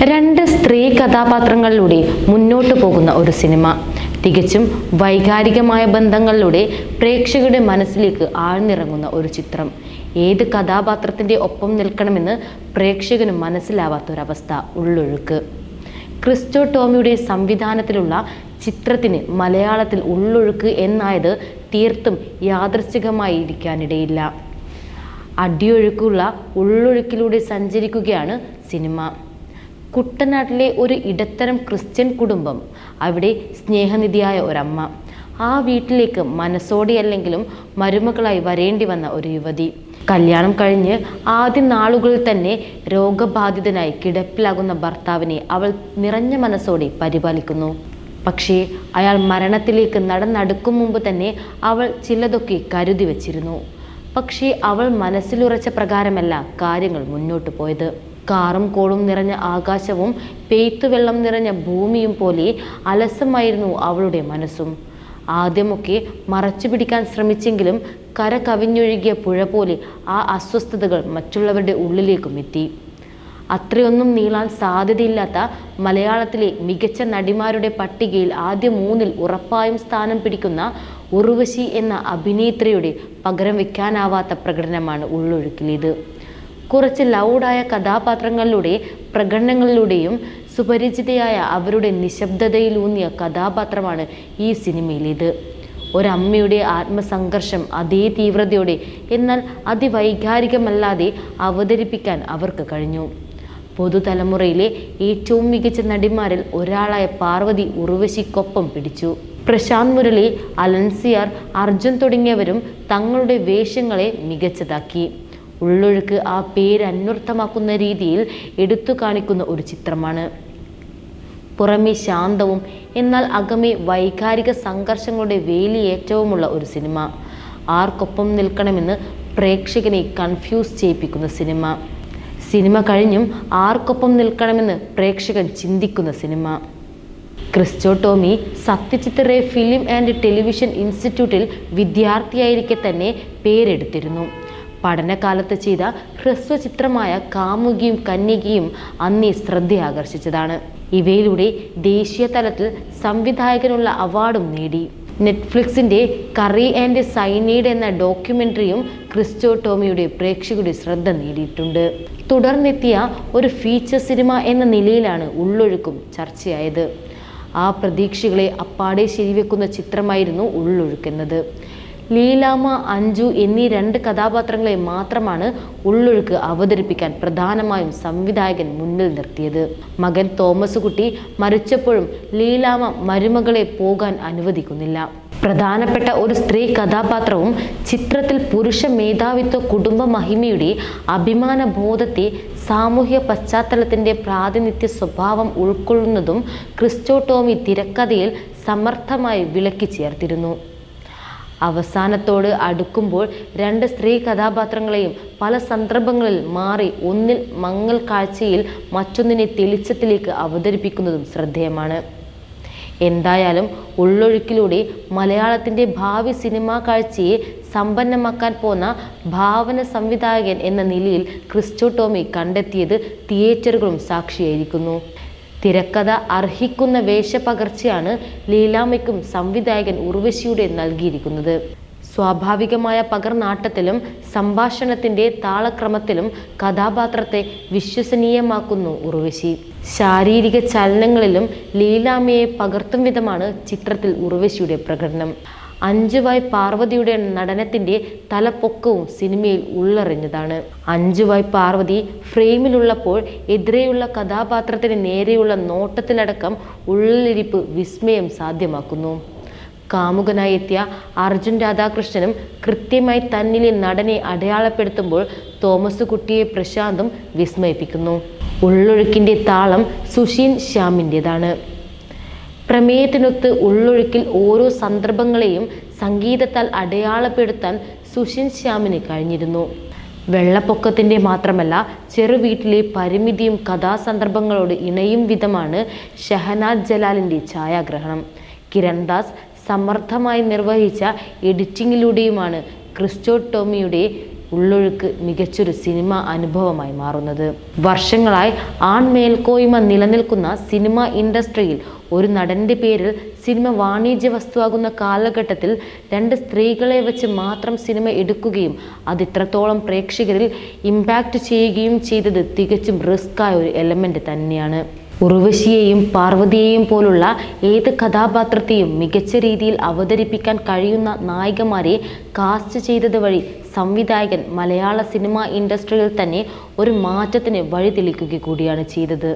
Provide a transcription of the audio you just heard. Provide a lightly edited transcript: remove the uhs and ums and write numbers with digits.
രണ്ട് സ്ത്രീ കഥാപാത്രങ്ങളിലൂടെ മുന്നോട്ടു പോകുന്ന ഒരു സിനിമ, തികച്ചും വൈകാരികമായ ബന്ധങ്ങളിലൂടെ പ്രേക്ഷകരുടെ മനസ്സിലേക്ക് ആഴ്ന്നിറങ്ങുന്ന ഒരു ചിത്രം. ഏത് കഥാപാത്രത്തിൻ്റെ ഒപ്പം നിൽക്കണമെന്ന് പ്രേക്ഷകന് മനസ്സിലാവാത്തൊരവസ്ഥ. ഉള്ളൊഴുക്ക്. ക്രിസ്റ്റോ ടോമിയുടെ സംവിധാനത്തിലുള്ള ചിത്രത്തിന് മലയാളത്തിൽ ഉള്ളൊഴുക്ക് എന്നായത് തീർത്തും യാദൃച്ഛികമായി ഇരിക്കാനിടയില്ല. അടിയൊഴുക്കുള്ള ഉള്ളൊഴുക്കിലൂടെ സഞ്ചരിക്കുകയാണ് സിനിമ. കുട്ടനാട്ടിലെ ഒരു ഇടത്തരം ക്രിസ്ത്യൻ കുടുംബം, അവിടെ സ്നേഹനിധിയായ ഒരമ്മ, ആ വീട്ടിലേക്ക് മനസ്സോടെയല്ലെങ്കിലും മരുമകളായി വരേണ്ടി വന്ന ഒരു യുവതി. കല്യാണം കഴിഞ്ഞ് ആദ്യ നാളുകളിൽ തന്നെ രോഗബാധിതനായി കിടപ്പിലാകുന്ന ഭർത്താവിനെ അവൾ നിറഞ്ഞ മനസ്സോടെ പരിപാലിക്കുന്നു. പക്ഷേ അയാൾ മരണത്തിലേക്ക് നടന്നടുക്കും മുമ്പ് തന്നെ അവൾ ചിലതൊക്കെ കരുതി വച്ചിരുന്നു. പക്ഷേ അവൾ മനസ്സിലുറച്ച പ്രകാരമല്ല കാര്യങ്ങൾ മുന്നോട്ട് പോയത്. കാറും കോളും നിറഞ്ഞ ആകാശവും പെയ്ത്തുവെള്ളം നിറഞ്ഞ ഭൂമിയും പോലെ അലസമായിരുന്നു അവളുടെ മനസ്സും. ആദ്യമൊക്കെ മറച്ചു പിടിക്കാൻ ശ്രമിച്ചെങ്കിലും കര കവിഞ്ഞൊഴുകിയ പുഴ പോലെ ആ അസ്വസ്ഥതകൾ മറ്റുള്ളവരുടെ ഉള്ളിലേക്കും എത്തി. അത്രയൊന്നും നീളാൻ സാധ്യതയില്ലാത്ത മലയാളത്തിലെ മികച്ച നടിമാരുടെ പട്ടികയിൽ ആദ്യ 3-ൽ ഉറപ്പായും സ്ഥാനം പിടിക്കുന്ന ഉർവശി എന്ന അഭിനേത്രിയുടെ പകരം വയ്ക്കാനാവാത്ത പ്രകടനമാണ് ഉള്ളൊഴുക്കിലേത്. കുറച്ച് ലൗഡായ കഥാപാത്രങ്ങളിലൂടെ പ്രകടനങ്ങളിലൂടെയും സുപരിചിതയായ അവരുടെ നിശബ്ദതയിലൂന്നിയ കഥാപാത്രമാണ് ഈ സിനിമയിലേത്. ഒരമ്മയുടെ ആത്മസംഘർഷം അതേ തീവ്രതയോടെ, എന്നാൽ അതിവൈകാരികമല്ലാതെ അവതരിപ്പിക്കാൻ അവർക്ക് കഴിഞ്ഞു. പുതുതലമുറയിലെ ഏറ്റവും മികച്ച നടിമാരിൽ ഒരാളായ പാർവതി ഉർവശിക്കൊപ്പം പിടിച്ചു. പ്രശാന്ത് മുരളി, അലൻസിയാർ, അർജുൻ തുടങ്ങിയവരും തങ്ങളുടെ വേഷങ്ങളെ മികച്ചതാക്കി. ഉള്ളൊഴുക്ക് ആ പേര് അന്വർത്ഥമാക്കുന്ന രീതിയിൽ എടുത്തു കാണിക്കുന്ന ഒരു ചിത്രമാണ്. പുറമെ ശാന്തവും എന്നാൽ അകമേ വൈകാരിക സംഘർഷങ്ങളുടെ വേലിയേറ്റവുമുള്ള ഒരു സിനിമ. ആർക്കൊപ്പം നിൽക്കണമെന്ന് പ്രേക്ഷകനെ കൺഫ്യൂസ് ചെയ്യിപ്പിക്കുന്ന സിനിമ. സിനിമ കഴിഞ്ഞും ആർക്കൊപ്പം നിൽക്കണമെന്ന് പ്രേക്ഷകൻ ചിന്തിക്കുന്ന സിനിമ. Christo Tomy Satyajit Ray film and television ഇൻസ്റ്റിറ്റ്യൂട്ടിൽ വിദ്യാർത്ഥിയായിരിക്കെ തന്നെ പേരെടുത്തിരുന്നു. പഠനകാലത്ത് ചെയ്ത ഹ്രസ്വചിത്രമായ കാമുകിയും കന്യകയും അന്നേ ശ്രദ്ധയാകർഷിച്ചതാണ്. ഇവയിലൂടെ ദേശീയ തലത്തിൽ സംവിധായകനുള്ള അവാർഡും നേടി. നെറ്റ്ഫ്ലിക്സിൻ്റെ കറി ആൻഡ് സൈനൈഡ് എന്ന ഡോക്യുമെൻ്ററിയും ക്രിസ്റ്റോ ടോമിയുടെ പ്രേക്ഷകരുടെ ശ്രദ്ധ നേടിയിട്ടുണ്ട്. തുടർന്നെത്തിയ ഒരു ഫീച്ചർ സിനിമ എന്ന നിലയിലാണ് ഉള്ളൊഴുക്കും ചർച്ചയായത്. ആ പ്രതീക്ഷകളെ അപ്പാടെ ശരിവെക്കുന്ന ചിത്രമായിരുന്നു ഉള്ളൊഴുക്കെന്നത്. ലീലാമ്മ, അഞ്ജു എന്നീ 2 കഥാപാത്രങ്ങളെ മാത്രമാണ് ഉള്ളൊഴുക്ക് അവതരിപ്പിക്കാൻ പ്രധാനമായും സംവിധായകൻ മുന്നിൽ നിർത്തിയത്. മകൻ തോമസ് കുട്ടി മരിച്ചപ്പോഴും ലീലാമ്മ മരുമകളെ പോകാൻ അനുവദിക്കുന്നില്ല. പ്രധാനപ്പെട്ട ഒരു സ്ത്രീ കഥാപാത്രവും ചിത്രത്തിൽ പുരുഷ മേധാവിത്വ കുടുംബ മഹിമയുടെ അഭിമാന ബോധത്തെ സാമൂഹ്യ പശ്ചാത്തലത്തിൻ്റെ പ്രാതിനിധ്യ സ്വഭാവം ഉൾക്കൊള്ളുന്നതും ക്രിസ്റ്റോ ടോമി തിരക്കഥയിൽ സമർത്ഥമായി വിളക്കി ചേർത്തിരുന്നു. അവസാനത്തോട് അടുക്കുമ്പോൾ 2 സ്ത്രീ കഥാപാത്രങ്ങളെയും പല സന്ദർഭങ്ങളിൽ മാറി ഒന്നിൽ മങ്ങൽ കാഴ്ചയിൽ മറ്റൊന്നിനെ തെളിച്ചത്തിലേക്ക് അവതരിപ്പിക്കുന്നതും ശ്രദ്ധേയമാണ്. എന്തായാലും ഉള്ളൊഴുക്കിലൂടെ മലയാളത്തിൻ്റെ ഭാവി സിനിമാ കാഴ്ചയെ സമ്പന്നമാക്കാൻ പോന്ന ഭാവന സംവിധായകൻ എന്ന നിലയിൽ ക്രിസ്റ്റോ ടോമി കണ്ടെത്തിയത് തിയേറ്ററുകളും സാക്ഷിയായിരിക്കുന്നു. തിരക്കഥ അർഹിക്കുന്ന വേഷപകർച്ചയാണ് ലീലാമ്മയ്ക്കും സംവിധായകൻ ഉർവശിയുടെ നൽകിയിരിക്കുന്നത്. സ്വാഭാവികമായ പകർനാട്ടത്തിലും സംഭാഷണത്തിൻ്റെ താളക്രമത്തിലും കഥാപാത്രത്തെ വിശ്വസനീയമാക്കുന്നു ഉർവശി. ശാരീരിക ചലനങ്ങളിലും ലീലാമ്മയെ പകർത്തും വിധമാണ് ചിത്രത്തിൽ ഉർവശിയുടെ പ്രകടനം. 5 വയ് പാർവതിയുടെ നടനത്തിൻ്റെ തലപ്പൊക്കവും സിനിമയിൽ ഉള്ളറിഞ്ഞതാണ്. 5 വയ് പാർവതി ഫ്രെയിമിലുള്ളപ്പോൾ എതിരെയുള്ള കഥാപാത്രത്തിന് നേരെയുള്ള നോട്ടത്തിലടക്കം ഉള്ളിലിരിപ്പ് വിസ്മയം സാധ്യമാക്കുന്നു. കാമുകനായി എത്തിയ അർജുൻ രാധാകൃഷ്ണനും കൃത്യമായി തന്നിലെ നടനെ അടയാളപ്പെടുത്തുമ്പോൾ തോമസ് കുട്ടിയെ പ്രശാന്തും വിസ്മയിപ്പിക്കുന്നു. ഉള്ളൊഴുക്കിൻ്റെ താളം സുഷീൻ ശ്യാമിൻ്റെതാണ്. പ്രമേയത്തിനൊത്ത് ഉള്ളൊഴുക്കിൽ ഓരോ സന്ദർഭങ്ങളെയും സംഗീതത്താൽ അടയാളപ്പെടുത്താൻ സുഷിൻ ശ്യാമിന് കഴിഞ്ഞിരുന്നു. വെള്ളപ്പൊക്കത്തിൻ്റെ മാത്രമല്ല ചെറുവീട്ടിലെ പരിമിതിയും കഥാസന്ദർഭങ്ങളോട് ഇണയും വിധമാണ് ഷഹനാദ് ജലാലിൻ്റെ ഛായാഗ്രഹണം. കിരൺ ദാസ് സമർത്ഥമായി നിർവഹിച്ച എഡിറ്റിങ്ങിലൂടെയുമാണ് ക്രിസ്റ്റോ ടോമിയുടെ ഉള്ളൊഴുക്ക് മികച്ചൊരു സിനിമ അനുഭവമായി മാറുന്നത്. വർഷങ്ങളായി ആൺമേൽക്കോയ്മ നിലനിൽക്കുന്ന സിനിമ ഇൻഡസ്ട്രിയിൽ ഒരു നടന്റെ പേരിൽ സിനിമ വാണിജ്യ വസ്തുവാകുന്ന കാലഘട്ടത്തിൽ 2 സ്ത്രീകളെ വെച്ച് മാത്രം സിനിമ എടുക്കുകയും അത് ഇത്രത്തോളം പ്രേക്ഷകരിൽ ഇമ്പാക്റ്റ് ചെയ്യുകയും ചെയ്തത് തികച്ചും റിസ്ക്കായ ഒരു എലമെന്റ് തന്നെയാണ്. ഉർവശിയെയും പാർവതിയെയും പോലുള്ള ഏത് കഥാപാത്രത്തെയും മികച്ച രീതിയിൽ അവതരിപ്പിക്കാൻ കഴിയുന്ന നായികമാരെ കാസ്റ്റ് ചെയ്തത് വഴി സംവിധായകൻ മലയാള സിനിമ ഇൻഡസ്ട്രിയിൽ തന്നെ ഒരു മാറ്റത്തിന് വഴിതെളിക്കുക കൂടിയാണ് ചെയ്തത്.